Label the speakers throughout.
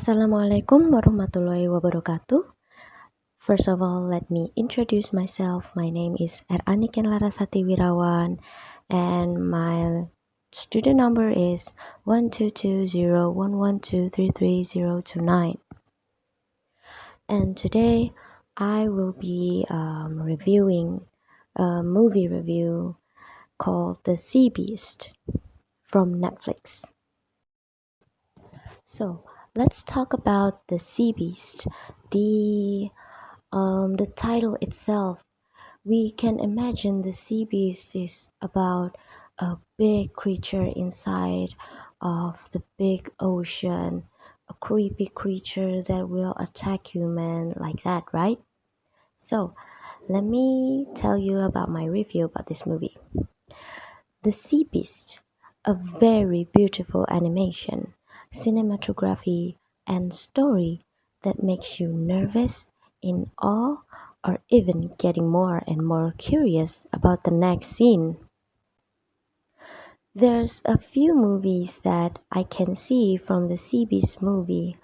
Speaker 1: Assalamualaikum warahmatullahi wabarakatuh. First of all, let me introduce myself. My name is Niken Larasati Wirawan, and my student number is 1220112333029. And today, I will be reviewing a movie review called The Sea Beast from Netflix. So let's talk about The Sea Beast. The title itself, we can imagine the sea beast is about a big creature inside of the big ocean, a creepy creature that will attack human like that, right? So let me tell you about my review about this movie. The Sea Beast, a very beautiful animation, cinematography, and story that makes you nervous, in awe, or even getting more and more curious about the next scene. There's a few movies that I can see from the Sea Beast movie,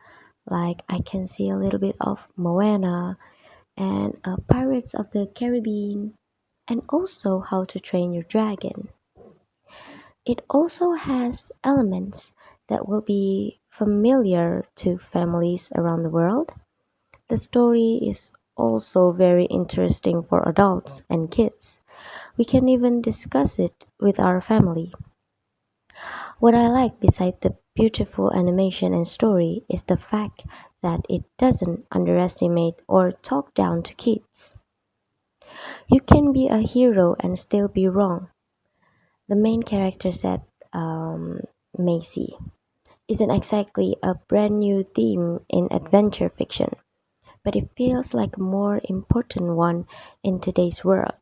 Speaker 1: like I can see a little bit of Moana and Pirates of the Caribbean, and also How to Train Your Dragon. It also has elements that will be familiar to families around the world. The story is also very interesting for adults and kids. We can even discuss it with our family. What I like beside the beautiful animation and story is the fact that it doesn't underestimate or talk down to kids. You can be a hero and still be wrong. The main character said, Macy, isn't exactly a brand new theme in adventure fiction, but it feels like a more important one in today's world.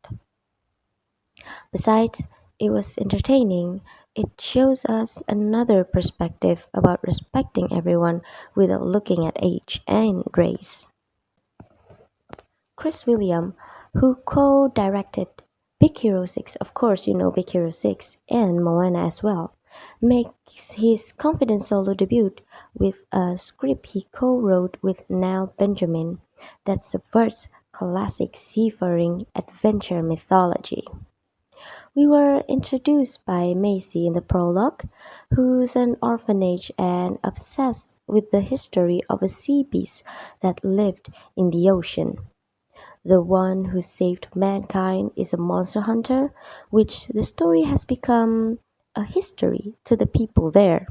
Speaker 1: Besides, it was entertaining. It shows us another perspective about respecting everyone without looking at age and race. Chris William, who co-directed Big Hero 6, of course you know Big Hero 6, and Moana as well, makes his confident solo debut with a script he co-wrote with Neil Benjamin that subverts classic seafaring adventure mythology. We were introduced by Macy in the prologue, who's an orphanage and obsessed with the history of a sea beast that lived in the ocean. The one who saved mankind is a monster hunter, which the story has become a history to the people there.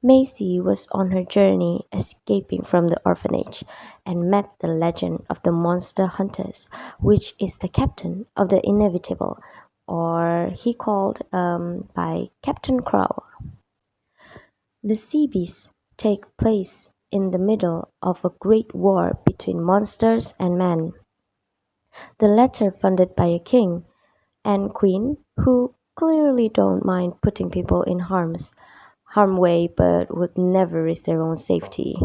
Speaker 1: Macy was on her journey escaping from the orphanage and met the legend of the monster hunters, which is the captain of the inevitable, or he called by Captain Crow. The sea beasts take place in the middle of a great war between monsters and men, the latter funded by a king and queen who clearly don't mind putting people in harm way but would never risk their own safety.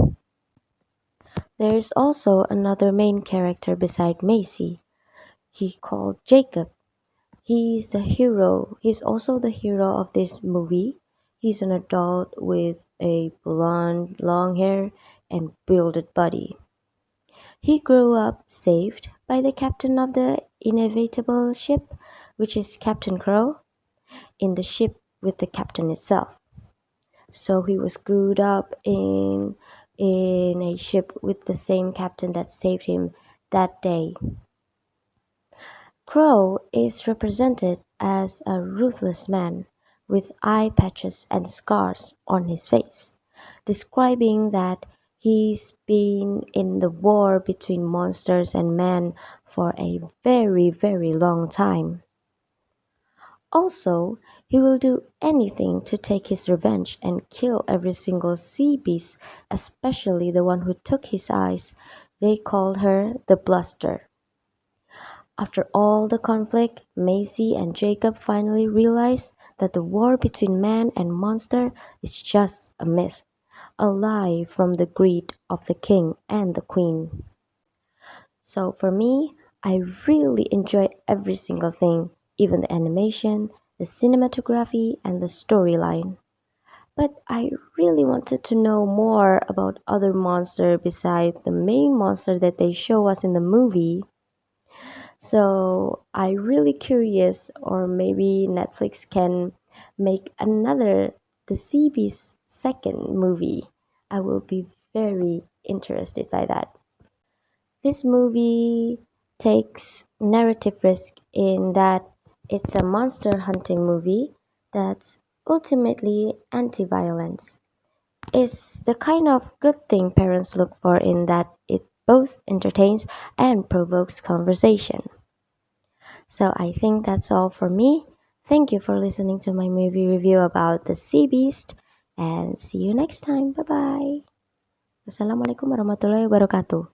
Speaker 1: There is also another main character beside Macy. He called Jacob. He's also the hero of this movie. He's an adult with a blonde long hair and built body. He grew up saved by the captain of the inevitable ship, which is Captain Crow, in the ship with the captain itself. So he was screwed up in a ship with the same captain that saved him that day. Crow is represented as a ruthless man with eye patches and scars on his face, describing that he's been in the war between monsters and men for a very, very long time. Also, he will do anything to take his revenge and kill every single sea beast, especially the one who took his eyes. They called her the Bluster. After all the conflict, Macy and Jacob finally realize that the war between man and monster is just a myth, a lie from the greed of the king and the queen. So for me, I really enjoy every single thing, even the animation, the cinematography, and the storyline. But I really wanted to know more about other monster besides the main monster that they show us in the movie. So I really curious, or maybe Netflix can make another the Sea Beast second movie. I will be very interested by that. This movie takes narrative risk in that it's a monster hunting movie that's ultimately anti-violence. Is the kind of good thing parents look for in that it both entertains and provokes conversation. So I think that's all for me. Thank you for listening to my movie review about the Sea Beast and see you next time. Bye bye. Wassalamualaikum warahmatullahi wabarakatuh.